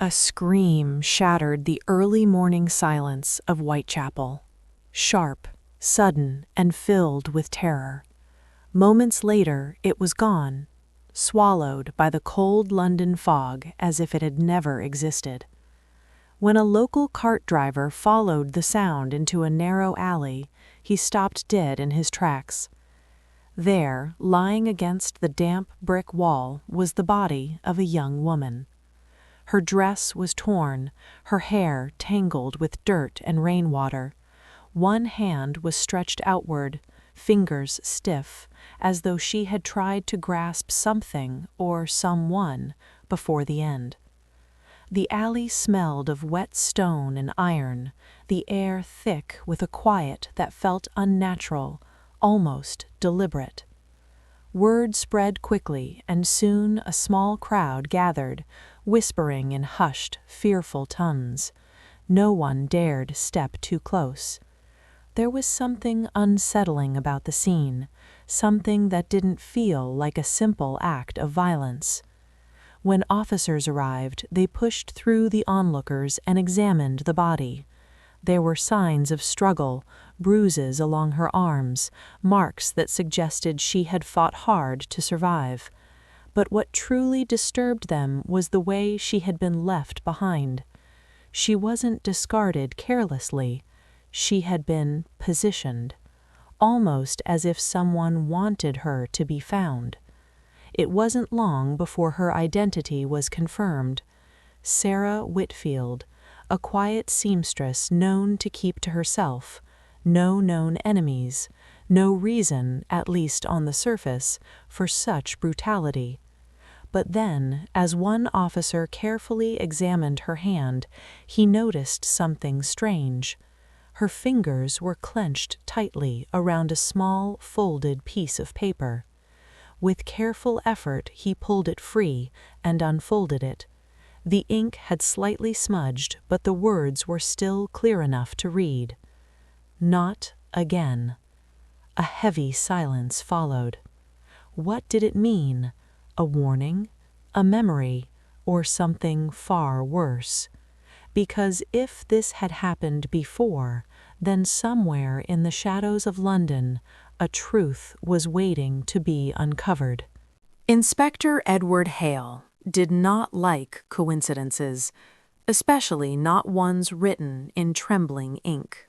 A scream shattered the early morning silence of Whitechapel, sharp, sudden, and filled with terror. Moments later, it was gone, swallowed by the cold London fog as if it had never existed. When a local cart driver followed the sound into a narrow alley, he stopped dead in his tracks. There, lying against the damp brick wall, was the body of a young woman. Her dress was torn, her hair tangled with dirt and rainwater. One hand was stretched outward, fingers stiff, as though she had tried to grasp something or someone before the end. The alley smelled of wet stone and iron, the air thick with a quiet that felt unnatural, almost deliberate. Word spread quickly, and soon a small crowd gathered, whispering in hushed, fearful tones. No one dared step too close. There was something unsettling about the scene, something that didn't feel like a simple act of violence. When officers arrived, they pushed through the onlookers and examined the body. There were signs of struggle, bruises along her arms, marks that suggested she had fought hard to survive. But what truly disturbed them was the way she had been left behind. She wasn't discarded carelessly. She had been positioned, almost as if someone wanted her to be found. It wasn't long before her identity was confirmed. Sarah Whitfield, a quiet seamstress known to keep to herself, no known enemies, no reason, at least on the surface, for such brutality. But then, as one officer carefully examined her hand, he noticed something strange. Her fingers were clenched tightly around a small, folded piece of paper. With careful effort, he pulled it free and unfolded it. The ink had slightly smudged, but the words were still clear enough to read. Not again. A heavy silence followed. What did it mean? A warning? A memory? Or something far worse? Because if this had happened before, then somewhere in the shadows of London, a truth was waiting to be uncovered. Inspector Edward Hale did not like coincidences, especially not ones written in trembling ink.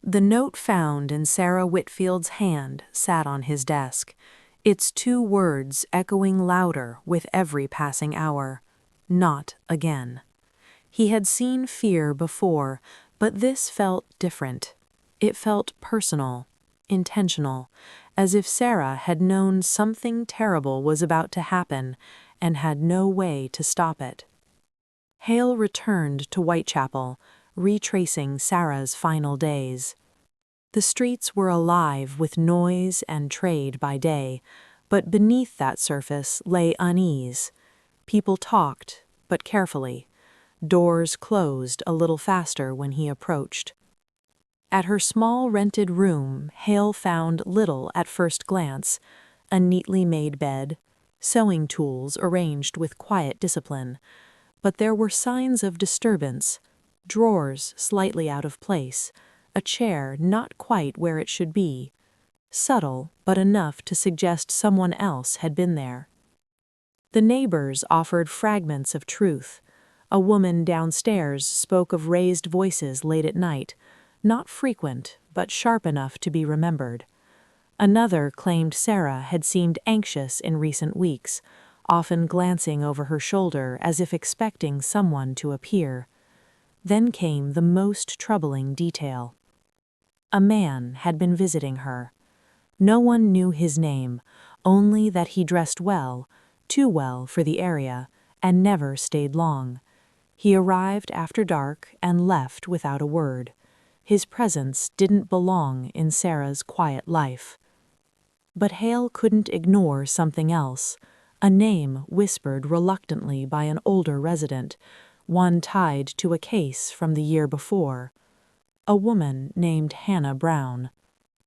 The note found in Sarah Whitfield's hand sat on his desk, its two words echoing louder with every passing hour. Not again. He had seen fear before, but this felt different. It felt personal, intentional, as if Sarah had known something terrible was about to happen and had no way to stop it. Hale returned to Whitechapel, retracing Sarah's final days. The streets were alive with noise and trade by day, but beneath that surface lay unease. People talked, but carefully. Doors closed a little faster when he approached. At her small rented room, Hale found little at first glance: a neatly made bed, sewing tools arranged with quiet discipline. But there were signs of disturbance: drawers slightly out of place, a chair not quite where it should be, subtle but enough to suggest someone else had been there. The neighbors offered fragments of truth. A woman downstairs spoke of raised voices late at night, not frequent, but sharp enough to be remembered. Another claimed Sarah had seemed anxious in recent weeks, often glancing over her shoulder as if expecting someone to appear. Then came the most troubling detail. A man had been visiting her. No one knew his name, only that he dressed well, too well for the area, and never stayed long. He arrived after dark and left without a word. His presence didn't belong in Sarah's quiet life. But Hale couldn't ignore something else, a name whispered reluctantly by an older resident, one tied to a case from the year before. A woman named Hannah Brown.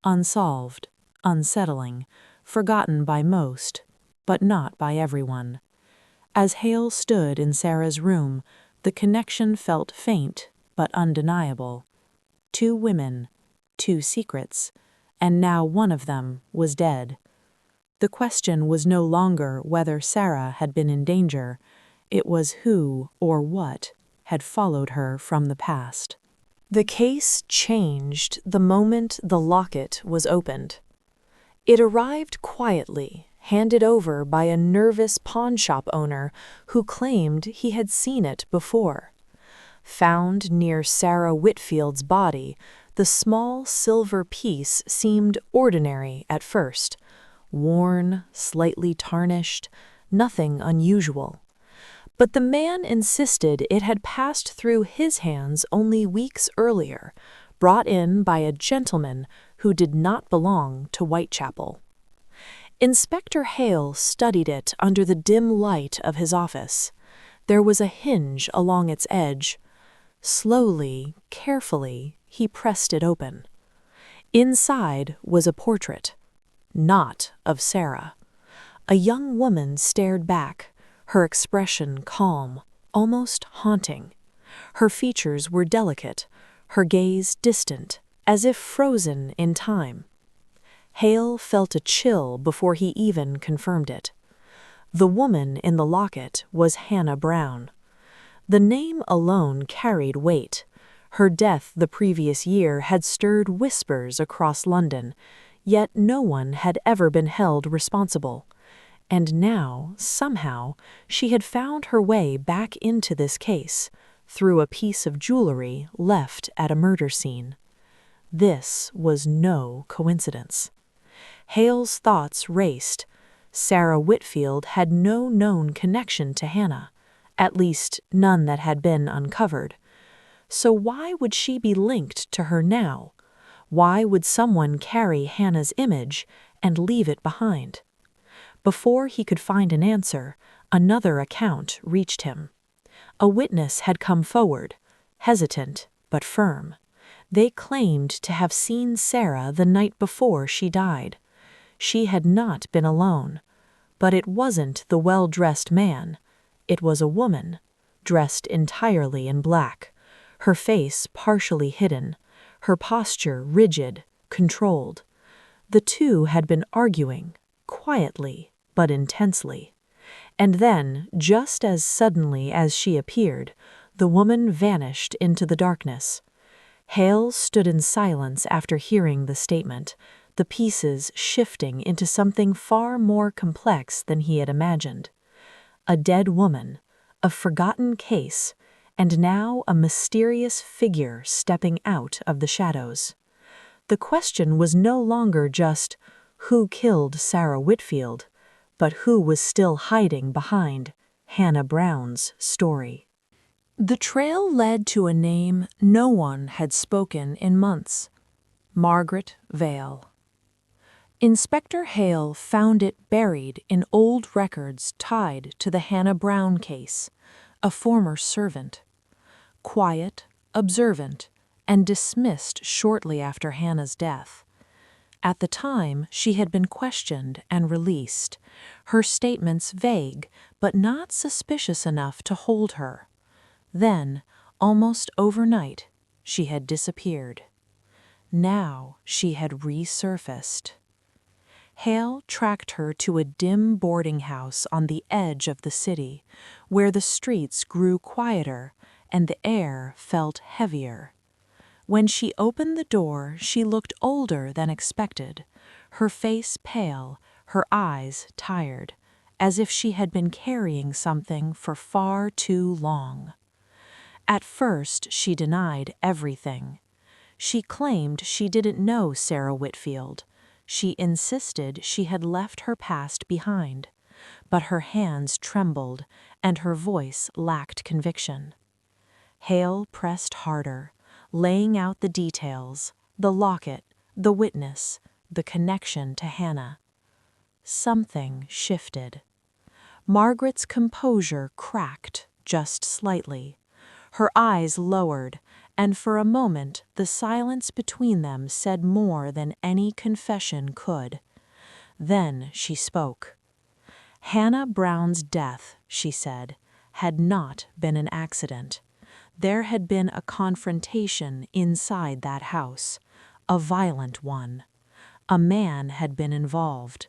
Unsolved, unsettling, forgotten by most, but not by everyone. As Hale stood in Sarah's room, The connection felt faint but undeniable. Two women, two secrets, and now one of them was dead. The question was no longer whether Sarah had been in danger, it was who or what had followed her from the past. The case changed the moment the locket was opened. It arrived quietly, handed over by a nervous pawnshop owner who claimed he had seen it before. Found near Sarah Whitfield's body, the small silver piece seemed ordinary at first, worn, slightly tarnished, nothing unusual. But the man insisted it had passed through his hands only weeks earlier, brought in by a gentleman who did not belong to Whitechapel. Inspector Hale studied it under the dim light of his office. There was a hinge along its edge. Slowly, carefully, he pressed it open. Inside was a portrait, not of Sarah. A young woman stared back, her expression calm, almost haunting. Her features were delicate, her gaze distant, as if frozen in time. Hale felt a chill before he even confirmed it. The woman in the locket was Hannah Brown. The name alone carried weight. Her death the previous year had stirred whispers across London, yet no one had ever been held responsible. And now, somehow, she had found her way back into this case, through a piece of jewelry left at a murder scene. This was no coincidence. Hale's thoughts raced. Sarah Whitfield had no known connection to Hannah, at least none that had been uncovered. So why would she be linked to her now? Why would someone carry Hannah's image and leave it behind? Before he could find an answer, another account reached him. A witness had come forward, hesitant but firm. They claimed to have seen Sarah the night before she died. She had not been alone. But it wasn't the well-dressed man. It was a woman, dressed entirely in black, her face partially hidden, her posture rigid, controlled. The two had been arguing, quietly but intensely. And then, just as suddenly as she appeared, the woman vanished into the darkness. Hale stood in silence after hearing the statement, the pieces shifting into something far more complex than he had imagined. A dead woman, a forgotten case, and now a mysterious figure stepping out of the shadows. The question was no longer just, who killed Sarah Whitfield, but who was still hiding behind Hannah Brown's story. The trail led to a name no one had spoken in months: Margaret Vale. Inspector Hale found it buried in old records tied to the Hannah Brown case, a former servant. Quiet, observant, and dismissed shortly after Hannah's death. At the time, she had been questioned and released, her statements vague but not suspicious enough to hold her. Then, almost overnight, she had disappeared. Now she had resurfaced. Hale tracked her to a dim boarding house on the edge of the city, where the streets grew quieter and the air felt heavier. When she opened the door, she looked older than expected, her face pale, her eyes tired, as if she had been carrying something for far too long. At first, she denied everything. She claimed she didn't know Sarah Whitfield. She insisted she had left her past behind, but her hands trembled and her voice lacked conviction. Hale pressed harder, laying out the details, the locket, the witness, the connection to Hannah. Something shifted. Margaret's composure cracked just slightly. Her eyes lowered, and for a moment the silence between them said more than any confession could. Then she spoke. Hannah Brown's death, she said, had not been an accident. There had been a confrontation inside that house, a violent one. A man had been involved,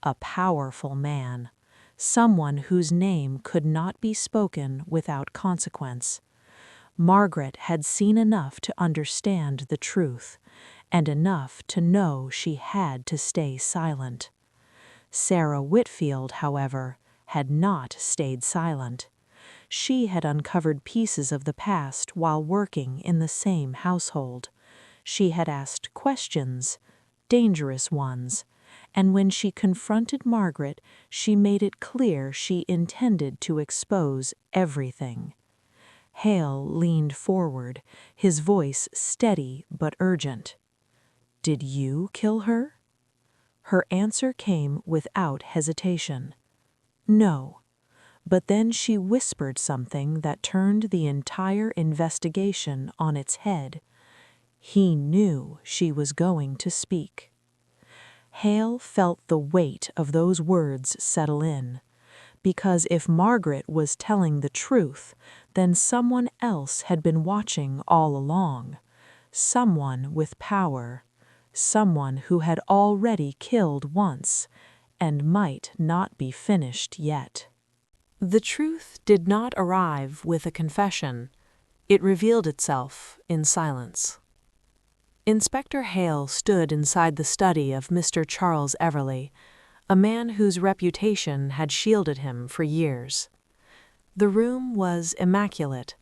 a powerful man, someone whose name could not be spoken without consequence. Margaret had seen enough to understand the truth, and enough to know she had to stay silent. Sarah Whitfield, however, had not stayed silent. She had uncovered pieces of the past while working in the same household. She had asked questions, dangerous ones, and when she confronted Margaret, she made it clear she intended to expose everything. Hale leaned forward, his voice steady but urgent. "Did you kill her?" Her answer came without hesitation. "No." But then she whispered something that turned the entire investigation on its head. He knew she was going to speak. Hale felt the weight of those words settle in, because if Margaret was telling the truth, then someone else had been watching all along. Someone with power, someone who had already killed once, and might not be finished yet. The truth did not arrive with a confession. It revealed itself in silence. Inspector Hale stood inside the study of Mr. Charles Everley, a man whose reputation had shielded him for years. The room was immaculate,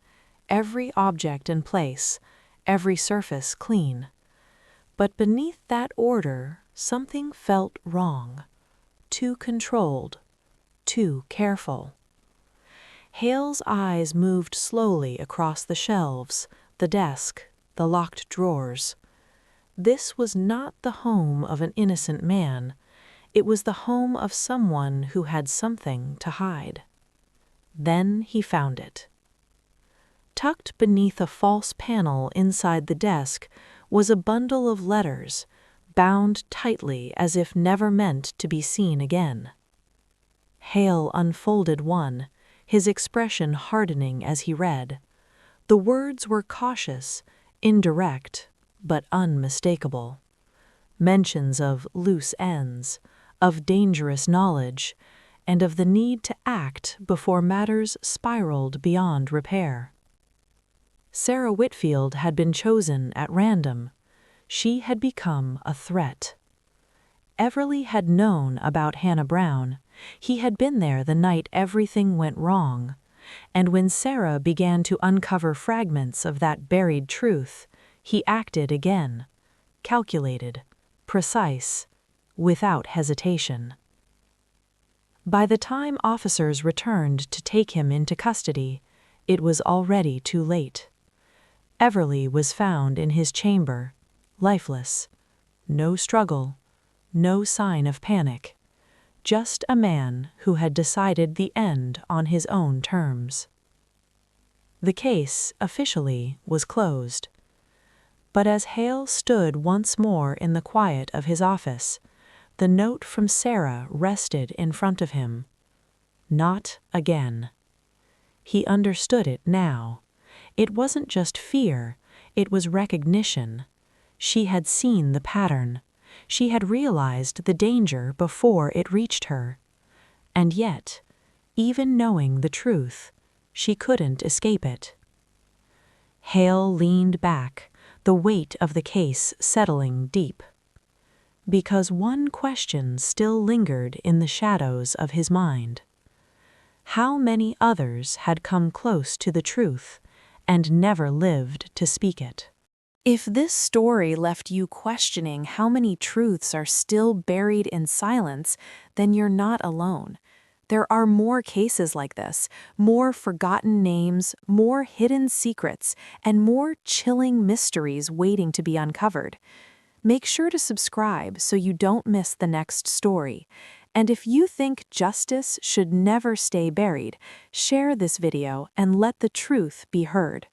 every object in place, every surface clean. But beneath that order, something felt wrong, too controlled, too careful. Hale's eyes moved slowly across the shelves, the desk, the locked drawers. This was not the home of an innocent man. It was the home of someone who had something to hide. Then he found it. Tucked beneath a false panel inside the desk was a bundle of letters, bound tightly as if never meant to be seen again. Hale unfolded one, his expression hardening as he read. The words were cautious, indirect, but unmistakable. Mentions of loose ends, of dangerous knowledge, and of the need to act before matters spiraled beyond repair. Sarah Whitfield had been chosen at random. She had become a threat. Everly had known about Hannah Brown. He had been there the night everything went wrong, and when Sarah began to uncover fragments of that buried truth, he acted again, calculated, precise, without hesitation. By the time officers returned to take him into custody, it was already too late. Everly was found in his chamber, lifeless. No struggle, no sign of panic. Just a man who had decided the end on his own terms. The case, officially, was closed. But as Hale stood once more in the quiet of his office, the note from Sarah rested in front of him. Not again. He understood it now. It wasn't just fear, it was recognition. She had seen the pattern. She had realized the danger before it reached her. And yet, even knowing the truth, she couldn't escape it. Hale leaned back, the weight of the case settling deep. Because one question still lingered in the shadows of his mind. How many others had come close to the truth and never lived to speak it? If this story left you questioning how many truths are still buried in silence, then you're not alone. There are more cases like this, more forgotten names, more hidden secrets, and more chilling mysteries waiting to be uncovered. Make sure to subscribe so you don't miss the next story. And if you think justice should never stay buried, share this video and let the truth be heard.